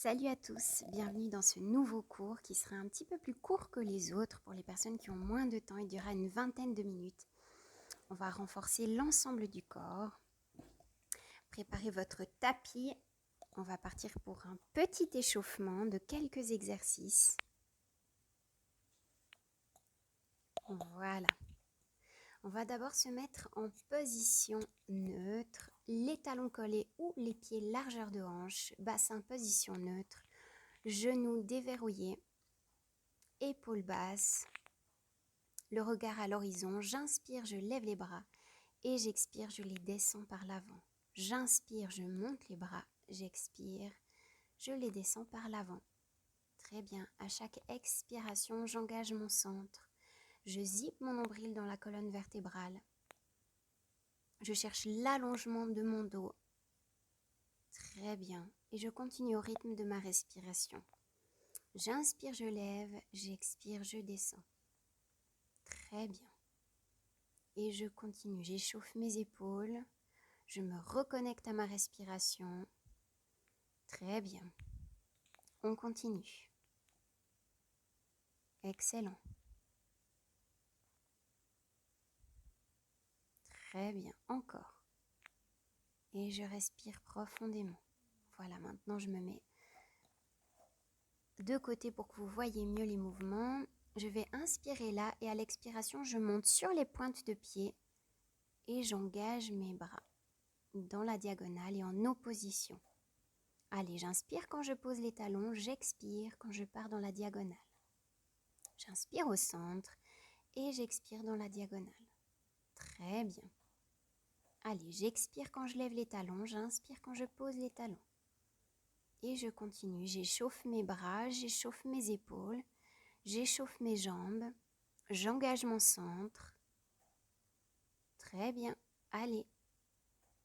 Salut à tous, bienvenue dans ce nouveau cours qui sera un petit peu plus court que les autres pour les personnes qui ont moins de temps. Il durera une vingtaine de minutes. On va renforcer l'ensemble du corps. Préparez votre tapis. On va partir pour un petit échauffement de quelques exercices. Voilà. On va d'abord se mettre en position neutre, les talons collés ou les pieds largeur de hanche, bassin position neutre, genoux déverrouillés, épaules basses, le regard à l'horizon. J'inspire, je lève les bras et j'expire, je les descends par l'avant. J'inspire, je monte les bras, j'expire, je les descends par l'avant. Très bien, à chaque expiration, j'engage mon centre. Je zippe mon nombril dans la colonne vertébrale. Je cherche l'allongement de mon dos. Très bien, et je continue au rythme de ma respiration. J'inspire, je lève, j'expire, je descends. Très bien. Et je continue, j'échauffe mes épaules, je me reconnecte à ma respiration. Très bien. On continue. Excellent. Très bien, encore. Et je respire profondément. Voilà, maintenant je me mets de côté pour que vous voyez mieux les mouvements. Je vais inspirer là et à l'expiration, je monte sur les pointes de pied et j'engage mes bras dans la diagonale et en opposition. Allez, j'inspire quand je pose les talons, j'expire quand je pars dans la diagonale. J'inspire au centre et j'expire dans la diagonale. Très bien. Allez, j'expire quand je lève les talons, j'inspire quand je pose les talons. Et je continue, j'échauffe mes bras, j'échauffe mes épaules, j'échauffe mes jambes, j'engage mon centre. Très bien. Allez,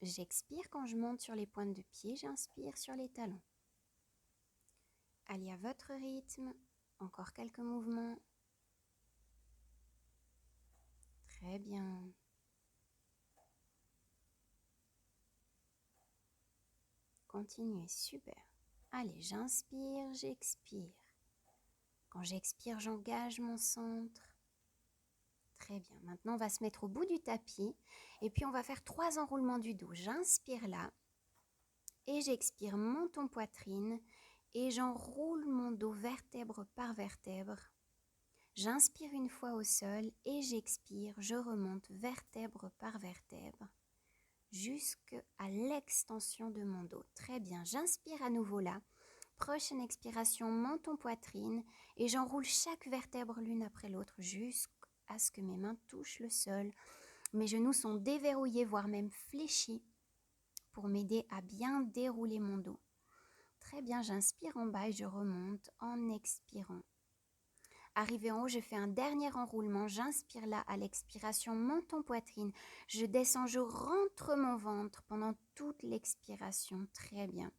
j'expire quand je monte sur les pointes de pied, j'inspire sur les talons. Allez, à votre rythme, encore quelques mouvements. Très bien. Continuez, super. Allez, j'inspire, j'expire. Quand j'expire, j'engage mon centre. Très bien. Maintenant, on va se mettre au bout du tapis et puis on va faire 3 enroulements du dos. J'inspire là et j'expire, menton poitrine et j'enroule mon dos vertèbre par vertèbre. J'inspire une fois au sol et j'expire, je remonte vertèbre par vertèbre jusqu'à l'extension de mon dos. Très bien. J'inspire à nouveau là. Prochaine expiration, menton poitrine et j'enroule chaque vertèbre l'une après l'autre jusqu'à ce que mes mains touchent le sol. Mes genoux sont déverrouillés, voire même fléchis pour m'aider à bien dérouler mon dos. Très bien, j'inspire en bas et je remonte en expirant. Arrivé en haut, je fais un dernier enroulement. J'inspire là à l'expiration, menton poitrine. Je descends, je rentre mon ventre pendant toute l'expiration. Très bien.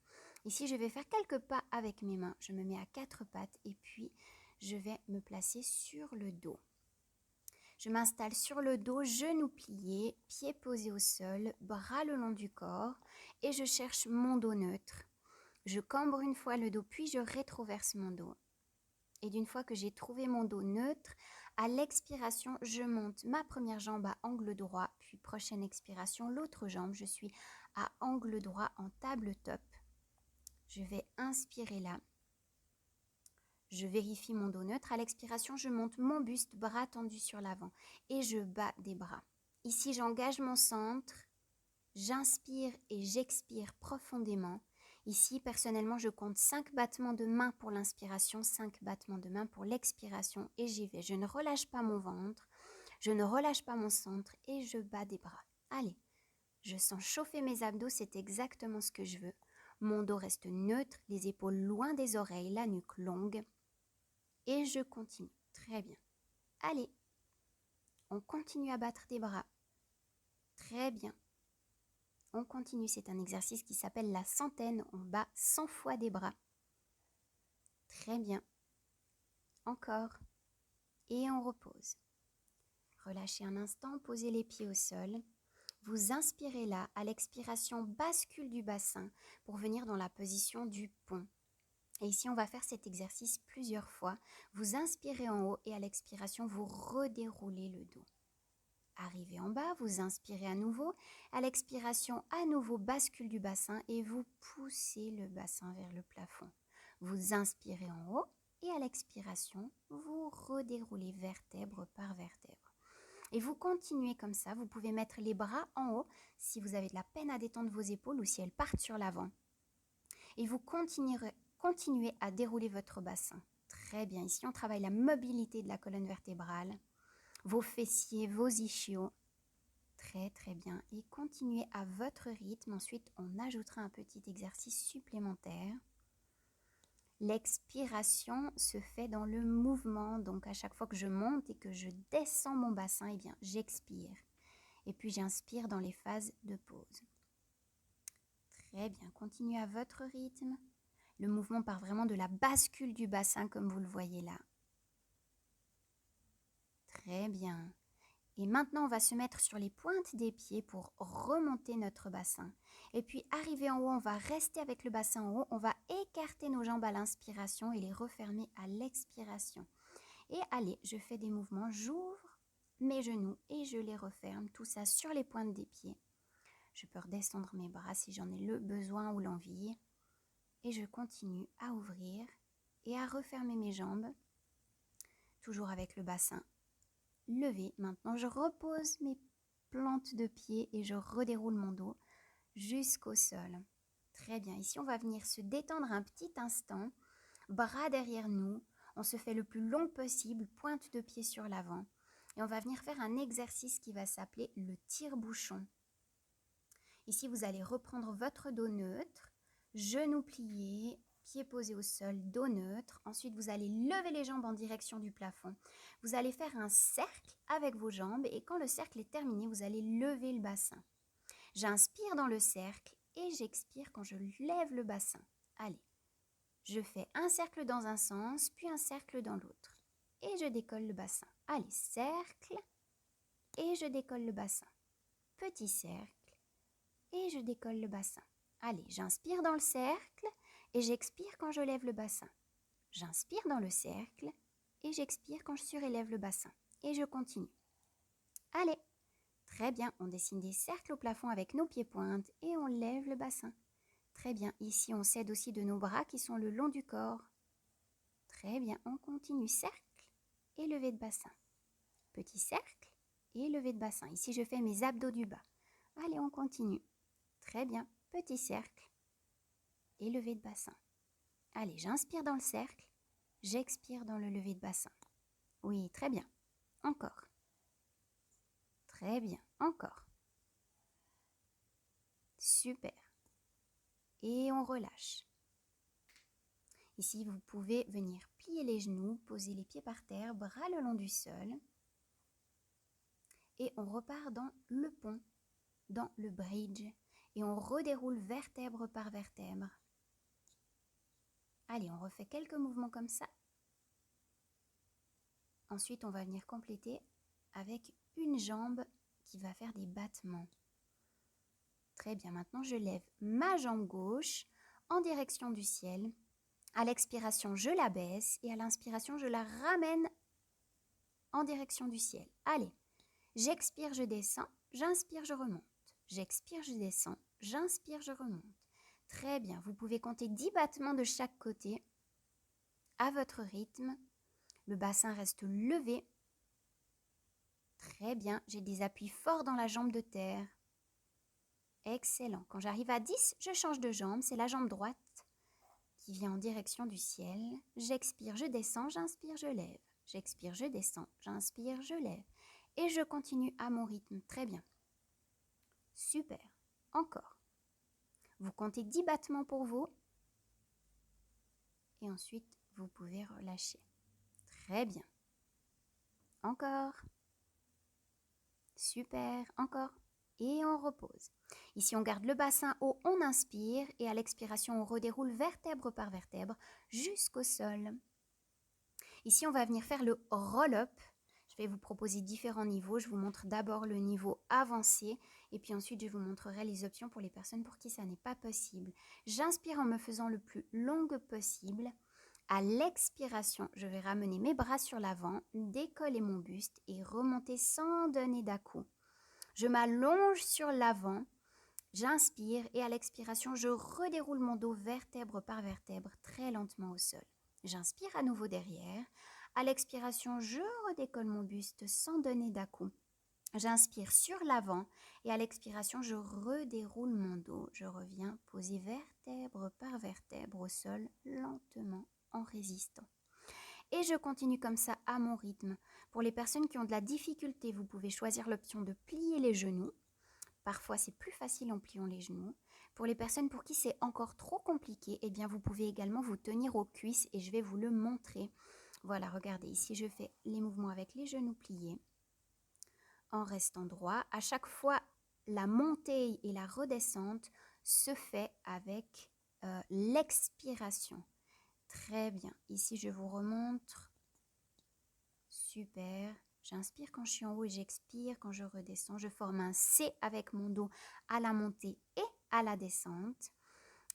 Ici, je vais faire quelques pas avec mes mains. Je me mets à 4 pattes et puis je vais me placer sur le dos. Je m'installe sur le dos, genoux pliés, pieds posés au sol, bras le long du corps et je cherche mon dos neutre. Je cambre une fois le dos, puis je rétroverse mon dos. Et d'une fois que j'ai trouvé mon dos neutre, à l'expiration, je monte ma première jambe à angle droit, puis prochaine expiration, l'autre jambe, je suis à angle droit en table top. Je vais inspirer là. Je vérifie mon dos neutre. À l'expiration, je monte mon buste, bras tendus sur l'avant et je bats des bras. Ici, j'engage mon centre. J'inspire et j'expire profondément. Ici, personnellement, je compte 5 battements de main pour l'inspiration, 5 battements de main pour l'expiration et j'y vais. Je ne relâche pas mon ventre, je ne relâche pas mon centre et je bats des bras. Allez, je sens chauffer mes abdos, c'est exactement ce que je veux. Mon dos reste neutre, les épaules loin des oreilles, la nuque longue et je continue. Très bien. Allez, on continue à battre des bras. Très bien. On continue, c'est un exercice qui s'appelle la centaine. On bat 100 fois des bras. Très bien. Encore. Et on repose. Relâchez un instant, posez les pieds au sol. Vous inspirez là, à l'expiration, bascule du bassin pour venir dans la position du pont. Et ici, on va faire cet exercice plusieurs fois. Vous inspirez en haut et à l'expiration, vous redéroulez le dos. Arrivez en bas, vous inspirez à nouveau. À l'expiration, à nouveau, bascule du bassin et vous poussez le bassin vers le plafond. Vous inspirez en haut et à l'expiration, vous redéroulez vertèbre par vertèbre. Et vous continuez comme ça. Vous pouvez mettre les bras en haut si vous avez de la peine à détendre vos épaules ou si elles partent sur l'avant. Et vous continuez à dérouler votre bassin. Très bien. Ici, on travaille la mobilité de la colonne vertébrale, vos fessiers, vos ischios. Très, très bien. Et continuez à votre rythme. Ensuite, on ajoutera un petit exercice supplémentaire. L'expiration se fait dans le mouvement. Donc, à chaque fois que je monte et que je descends mon bassin, eh bien, j'expire. Et puis, j'inspire dans les phases de pause. Très bien. Continuez à votre rythme. Le mouvement part vraiment de la bascule du bassin, comme vous le voyez là. Très bien. Et maintenant, on va se mettre sur les pointes des pieds pour remonter notre bassin. Et puis, arrivé en haut, on va rester avec le bassin en haut. On va écarter nos jambes à l'inspiration et les refermer à l'expiration. Et allez, je fais des mouvements. J'ouvre mes genoux et je les referme. Tout ça sur les pointes des pieds. Je peux redescendre mes bras si j'en ai le besoin ou l'envie. Et je continue à ouvrir et à refermer mes jambes. Toujours avec le bassin levé. Maintenant, je repose mes plantes de pied et je redéroule mon dos jusqu'au sol. Très bien. Ici, on va venir se détendre un petit instant. Bras derrière nous. On se fait le plus long possible. Pointe de pied sur l'avant. Et on va venir faire un exercice qui va s'appeler le tire-bouchon. Ici, vous allez reprendre votre dos neutre. Genoux pliés. Pieds posés au sol, dos neutre. Ensuite, vous allez lever les jambes en direction du plafond. Vous allez faire un cercle avec vos jambes et quand le cercle est terminé, vous allez lever le bassin. J'inspire dans le cercle et j'expire quand je lève le bassin. Allez, je fais un cercle dans un sens, puis un cercle dans l'autre. Et je décolle le bassin. Allez, cercle et je décolle le bassin. Petit cercle et je décolle le bassin. Allez, j'inspire dans le cercle et j'expire quand je lève le bassin. J'inspire dans le cercle et j'expire quand je surélève le bassin. Et je continue. Allez, très bien, on dessine des cercles au plafond avec nos pieds-pointes et on lève le bassin. Très bien, ici on s'aide aussi de nos bras qui sont le long du corps. Très bien, on continue. Cercle et levée de bassin. Petit cercle et levée de bassin. Ici je fais mes abdos du bas. Allez, on continue. Très bien, petit cercle et levée de bassin. Allez, j'inspire dans le cercle, j'expire dans le lever de bassin. Oui, très bien. Encore. Très bien, encore. Super. Et on relâche. Ici, vous pouvez venir plier les genoux, poser les pieds par terre, bras le long du sol. Et on repart dans le pont, dans le bridge. Et on redéroule vertèbre par vertèbre. Allez, on refait quelques mouvements comme ça. Ensuite, on va venir compléter avec une jambe qui va faire des battements. Très bien, maintenant je lève ma jambe gauche en direction du ciel. À l'expiration, je la baisse et à l'inspiration, je la ramène en direction du ciel. Allez, j'expire, je descends, j'inspire, je remonte. J'expire, je descends, j'inspire, je remonte. Très bien, vous pouvez compter 10 battements de chaque côté à votre rythme. Le bassin reste levé. Très bien, j'ai des appuis forts dans la jambe de terre. Excellent. Quand j'arrive à 10, je change de jambe. C'est la jambe droite qui vient en direction du ciel. J'expire, je descends, j'inspire, je lève. J'expire, je descends, j'inspire, je lève. Et je continue à mon rythme. Très bien. Super. Encore. Vous comptez 10 battements pour vous. Et ensuite, vous pouvez relâcher. Très bien. Encore. Super. Encore. Et on repose. Ici, on garde le bassin haut, on inspire et à l'expiration, on redéroule vertèbre par vertèbre jusqu'au sol. Ici, on va venir faire le roll-up. Je vais vous proposer différents niveaux. Je vous montre d'abord le niveau avancé Et puis ensuite, je vous montrerai les options pour les personnes pour qui ça n'est pas possible. J'inspire en me faisant le plus long possible. À l'expiration, je vais ramener mes bras sur l'avant, décoller mon buste et remonter sans donner d'à-coups. Je m'allonge sur l'avant, j'inspire et à l'expiration, je redéroule mon dos vertèbre par vertèbre très lentement au sol. J'inspire à nouveau derrière. À l'expiration, je redécolle mon buste sans donner d'à-coups. J'inspire sur l'avant et à l'expiration, je redéroule mon dos. Je reviens poser vertèbre par vertèbre au sol lentement en résistant. Et je continue comme ça à mon rythme. Pour les personnes qui ont de la difficulté, vous pouvez choisir l'option de plier les genoux. Parfois, c'est plus facile en pliant les genoux. Pour les personnes pour qui c'est encore trop compliqué, eh bien, vous pouvez également vous tenir aux cuisses et je vais vous le montrer. Voilà, regardez, ici, je fais les mouvements avec les genoux pliés en restant droit. À chaque fois, la montée et la redescente se fait avec l'expiration. Très bien. Ici, je vous remontre. Super. J'inspire quand je suis en haut et j'expire quand je redescends. Je forme un C avec mon dos à la montée et à la descente.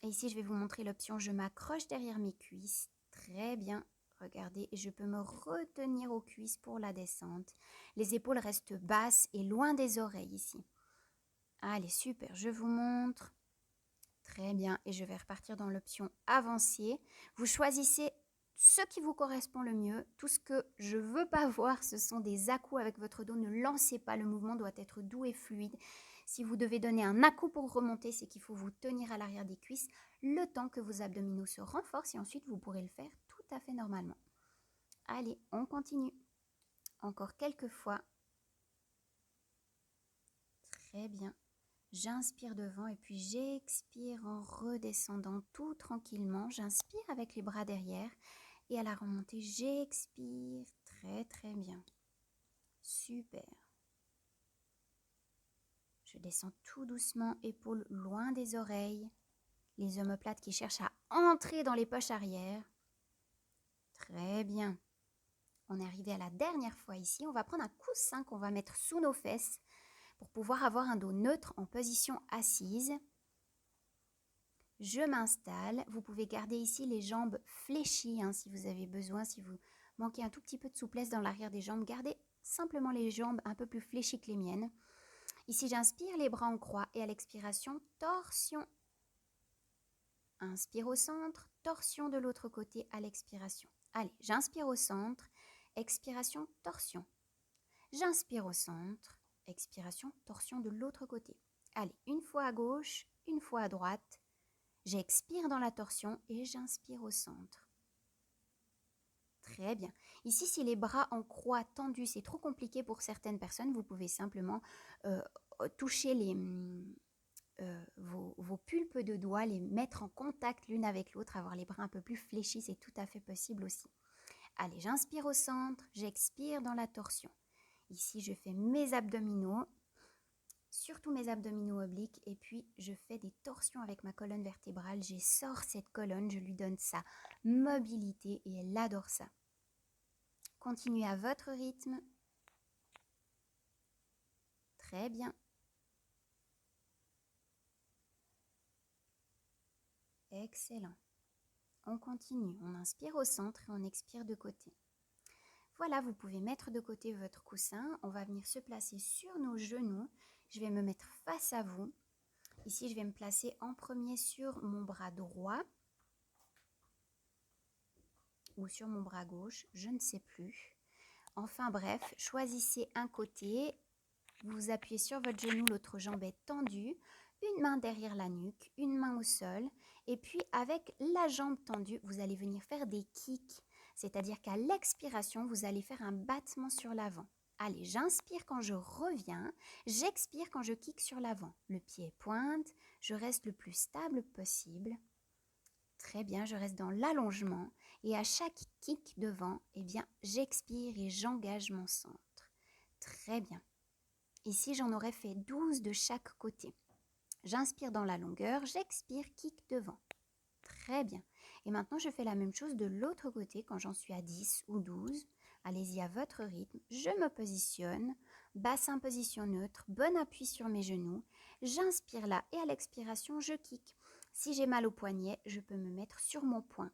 Et ici, je vais vous montrer l'option je m'accroche derrière mes cuisses. Très bien. Regardez, et je peux me retenir aux cuisses pour la descente. Les épaules restent basses et loin des oreilles ici. Allez, super. Je vous montre. Très bien. Et je vais repartir dans l'option avancier. Vous choisissez ce qui vous correspond le mieux. Tout ce que je ne veux pas voir, ce sont des à-coups avec votre dos. Ne lancez pas. Le mouvement doit être doux et fluide. Si vous devez donner un à-coup pour remonter, c'est qu'il faut vous tenir à l'arrière des cuisses le temps que vos abdominaux se renforcent et ensuite vous pourrez le faire tout à fait normalement. Allez, on continue. Encore quelques fois. Très bien. J'inspire devant et puis j'expire en redescendant tout tranquillement. J'inspire avec les bras derrière et à la remontée, j'expire très très bien. Super. Je descends tout doucement, épaules loin des oreilles. Les omoplates qui cherchent à entrer dans les poches arrière. Très bien. On est arrivé à la dernière fois ici. On va prendre un coussin qu'on va mettre sous nos fesses pour pouvoir avoir un dos neutre en position assise. Je m'installe. Vous pouvez garder ici les jambes fléchies si vous avez besoin. Si vous manquez un tout petit peu de souplesse dans l'arrière des jambes, gardez simplement les jambes un peu plus fléchies que les miennes. Ici, j'inspire les bras en croix et à l'expiration, torsion. Inspire au centre, torsion de l'autre côté à l'expiration. Allez, j'inspire au centre, expiration, torsion. J'inspire au centre, expiration, torsion de l'autre côté. Allez, une fois à gauche, une fois à droite. J'expire dans la torsion et j'inspire au centre. Très bien. Ici, si les bras en croix tendus, c'est trop compliqué pour certaines personnes, vous pouvez simplement toucher vos pulpes de doigts, les mettre en contact l'une avec l'autre, avoir les bras un peu plus fléchis, c'est tout à fait possible aussi. Allez, j'inspire au centre, j'expire dans la torsion. Ici, je fais mes abdominaux, surtout mes abdominaux obliques, et puis je fais des torsions avec ma colonne vertébrale. J'essore cette colonne, je lui donne sa mobilité et elle adore ça. Continuez à votre rythme. Très bien. Excellent. On continue. On inspire au centre et on expire de côté. Voilà, vous pouvez mettre de côté votre coussin. On va venir se placer sur nos genoux. Je vais me mettre face à vous. Ici, je vais me placer en premier sur mon bras droit ou sur mon bras gauche, je ne sais plus. Enfin bref, choisissez un côté. Vous appuyez sur votre genou, l'autre jambe est tendue. Une main derrière la nuque, une main au sol. Et puis avec la jambe tendue, vous allez venir faire des kicks. C'est-à-dire qu'à l'expiration, vous allez faire un battement sur l'avant. Allez, j'inspire quand je reviens, j'expire quand je kick sur l'avant. Le pied pointe, je reste le plus stable possible. Très bien, je reste dans l'allongement et à chaque kick devant, eh bien, j'expire et j'engage mon centre. Très bien. Ici, j'en aurais fait 12 de chaque côté. J'inspire dans la longueur, j'expire, kick devant. Très bien. Et maintenant, je fais la même chose de l'autre côté quand j'en suis à 10 ou 12. Allez-y à votre rythme. Je me positionne. Bassin position neutre. Bon appui sur mes genoux. J'inspire là et à l'expiration, je kick. Si j'ai mal au poignet, je peux me mettre sur mon poing.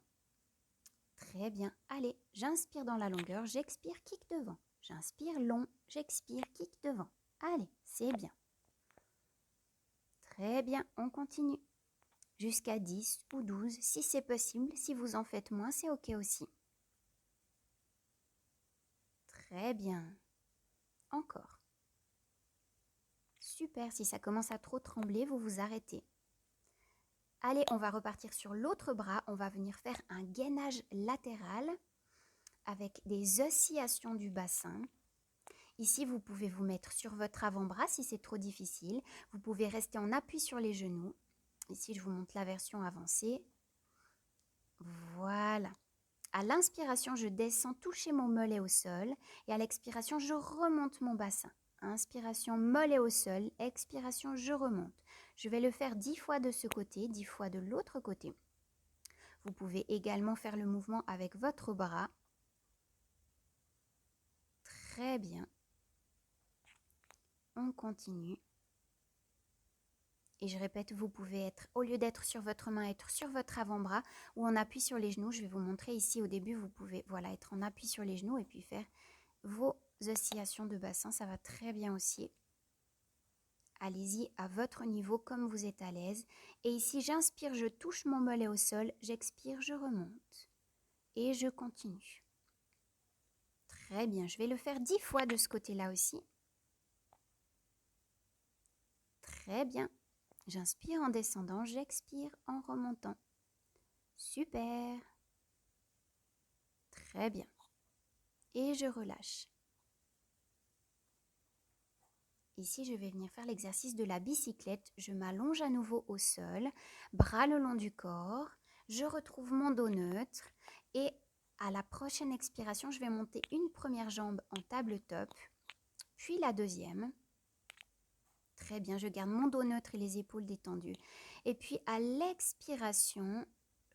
Très bien. Allez, j'inspire dans la longueur. J'expire, kick devant. J'inspire long. J'expire, kick devant. Allez, c'est bien. Très bien, on continue. Jusqu'à 10 ou 12, si c'est possible. Si vous en faites moins, c'est OK aussi. Très bien. Encore. Super, si ça commence à trop trembler, vous vous arrêtez. Allez, on va repartir sur l'autre bras. On va venir faire un gainage latéral avec des oscillations du bassin. Ici, vous pouvez vous mettre sur votre avant-bras si c'est trop difficile. Vous pouvez rester en appui sur les genoux. Ici, je vous montre la version avancée. Voilà. À l'inspiration, je descends toucher mon mollet au sol. Et à l'expiration, je remonte mon bassin. Inspiration, mollet au sol. Expiration, je remonte. Je vais le faire 10 fois de ce côté, 10 fois de l'autre côté. Vous pouvez également faire le mouvement avec votre bras. Très bien. On continue. Et je répète, vous pouvez être, au lieu d'être sur votre main, être sur votre avant-bras ou en appui sur les genoux. Je vais vous montrer ici au début, vous pouvez être en appui sur les genoux et puis faire vos oscillations de bassin. Ça va très bien aussi. Allez-y à votre niveau comme vous êtes à l'aise. Et ici, j'inspire, je touche mon mollet au sol. J'expire, je remonte. Et je continue. Très bien, je vais le faire 10 fois de ce côté-là aussi. Très bien. J'inspire en descendant, j'expire en remontant. Super. Très bien. Et je relâche. Ici, je vais venir faire l'exercice de la bicyclette. Je m'allonge à nouveau au sol, bras le long du corps. Je retrouve mon dos neutre. Et à la prochaine expiration, je vais monter une première jambe en table-top, puis la deuxième. Très bien, je garde mon dos neutre et les épaules détendues. Et puis à l'expiration,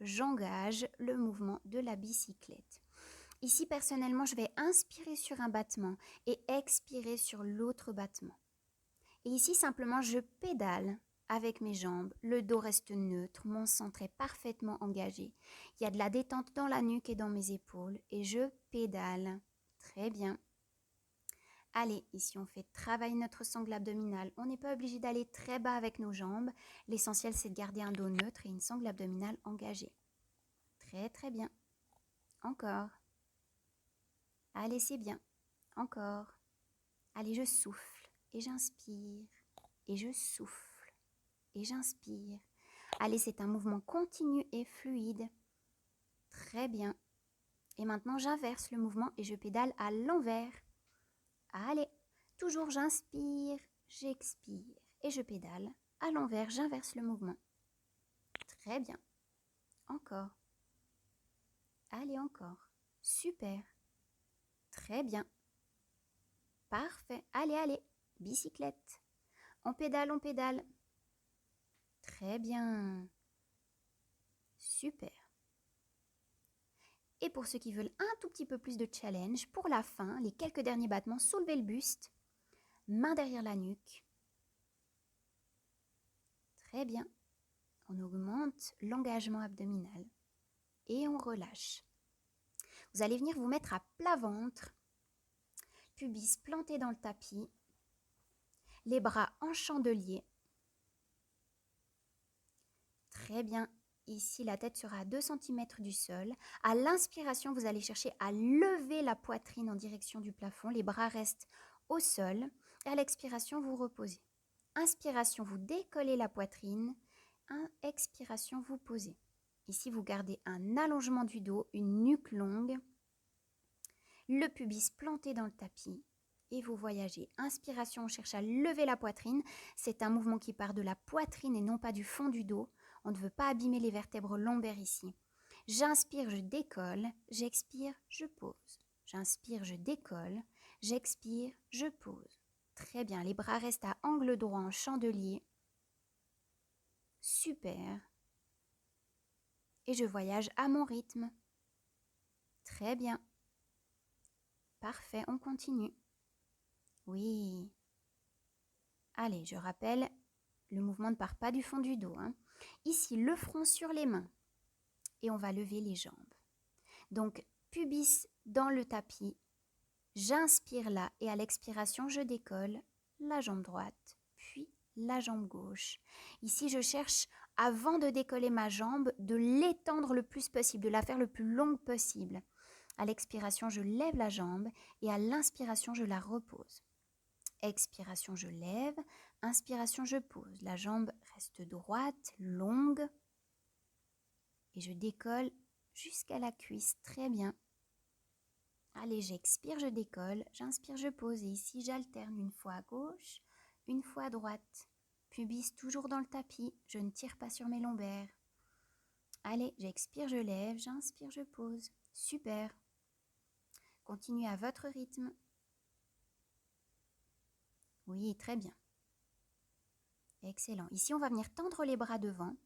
j'engage le mouvement de la bicyclette. Ici, personnellement, je vais inspirer sur un battement et expirer sur l'autre battement. Et ici, simplement, je pédale avec mes jambes. Le dos reste neutre, mon centre est parfaitement engagé. Il y a de la détente dans la nuque et dans mes épaules et je pédale. Très bien. Allez, ici on fait travailler notre sangle abdominale. On n'est pas obligé d'aller très bas avec nos jambes. L'essentiel, c'est de garder un dos neutre et une sangle abdominale engagée. Très très bien. Encore. Allez, c'est bien. Encore. Allez, je souffle et j'inspire. Et je souffle et j'inspire. Allez, c'est un mouvement continu et fluide. Très bien. Et maintenant, j'inverse le mouvement et je pédale à l'envers. Allez, toujours j'inspire, j'expire et je pédale. À l'envers, j'inverse le mouvement. Très bien. Encore. Allez, encore. Super. Très bien. Parfait. Allez, allez. Bicyclette. On pédale, on pédale. Très bien. Super. Et pour ceux qui veulent un tout petit peu plus de challenge, pour la fin, les quelques derniers battements, soulevez le buste, main derrière la nuque. Très bien. On augmente l'engagement abdominal et on relâche. Vous allez venir vous mettre à plat ventre, pubis planté dans le tapis, les bras en chandelier. Très bien. Ici, la tête sera à 2 cm du sol. À l'inspiration, vous allez chercher à lever la poitrine en direction du plafond. Les bras restent au sol. Et à l'expiration, vous reposez. Inspiration, vous décollez la poitrine. Expiration, vous posez. Ici, vous gardez un allongement du dos, une nuque longue. Le pubis planté dans le tapis. Et vous voyagez. Inspiration, on cherche à lever la poitrine. C'est un mouvement qui part de la poitrine et non pas du fond du dos. On ne veut pas abîmer les vertèbres lombaires ici. J'inspire, je décolle. J'expire, je pose. J'inspire, je décolle. J'expire, je pose. Très bien, les bras restent à angle droit en chandelier. Super. Et je voyage à mon rythme. Très bien. Parfait, on continue. Oui. Allez, je rappelle, le mouvement ne part pas du fond du dos, hein. Ici, le front sur les mains. Et on va lever les jambes. Donc, pubis dans le tapis. J'inspire là et à l'expiration, je décolle la jambe droite, puis la jambe gauche. Ici, je cherche, avant de décoller ma jambe, de l'étendre le plus possible, de la faire le plus longue possible. À l'expiration, je lève la jambe et à l'inspiration, je la repose. Expiration, je lève. Inspiration, je pose. La jambe reste droite, longue. Et je décolle jusqu'à la cuisse. Très bien. Allez, j'expire, je décolle. J'inspire, je pose. Et ici, j'alterne une fois à gauche, une fois à droite. Pubis toujours dans le tapis. Je ne tire pas sur mes lombaires. Allez, j'expire, je lève. J'inspire, je pose. Super. Continuez à votre rythme. Oui, très bien. Excellent. Ici, on va venir tendre les bras devant,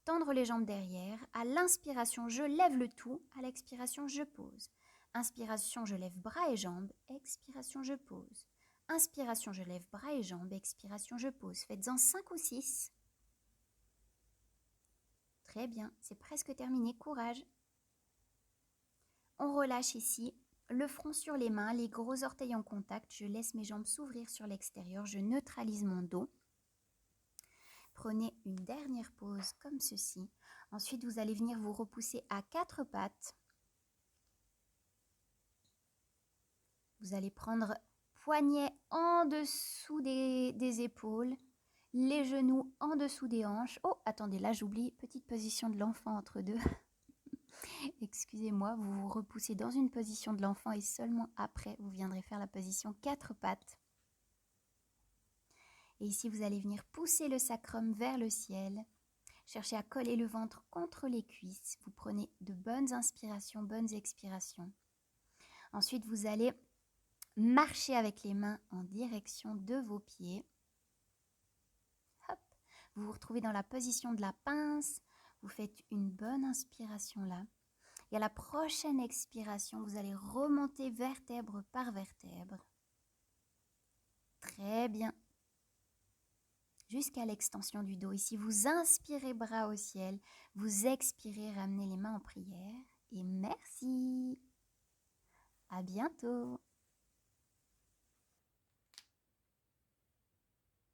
tendre les jambes derrière. À l'inspiration, je lève le tout. À l'expiration, je pose. Inspiration, je lève bras et jambes. Expiration, je pose. Inspiration, je lève bras et jambes. Expiration, je pose. Faites-en 5 ou 6. Très bien, c'est presque terminé. Courage. On relâche ici. Le front sur les mains, les gros orteils en contact. Je laisse mes jambes s'ouvrir sur l'extérieur. Je neutralise mon dos. Prenez une dernière pause comme ceci. Ensuite, vous allez venir vous repousser à 4 pattes. Vous allez prendre poignets en dessous des épaules, les genoux en dessous des hanches. Oh, attendez, là j'oublie, petite position de l'enfant entre deux. Excusez-moi, vous vous repoussez dans une position de l'enfant et seulement après, vous viendrez faire la position 4 pattes. Et ici, vous allez venir pousser le sacrum vers le ciel. Cherchez à coller le ventre contre les cuisses. Vous prenez de bonnes inspirations, bonnes expirations. Ensuite, vous allez marcher avec les mains en direction de vos pieds. Hop. Vous vous retrouvez dans la position de la pince. Vous faites une bonne inspiration là. Et à la prochaine expiration, vous allez remonter vertèbre par vertèbre. Très bien. Jusqu'à l'extension du dos. Ici, vous inspirez bras au ciel. Vous expirez, ramenez les mains en prière. Et merci. À bientôt.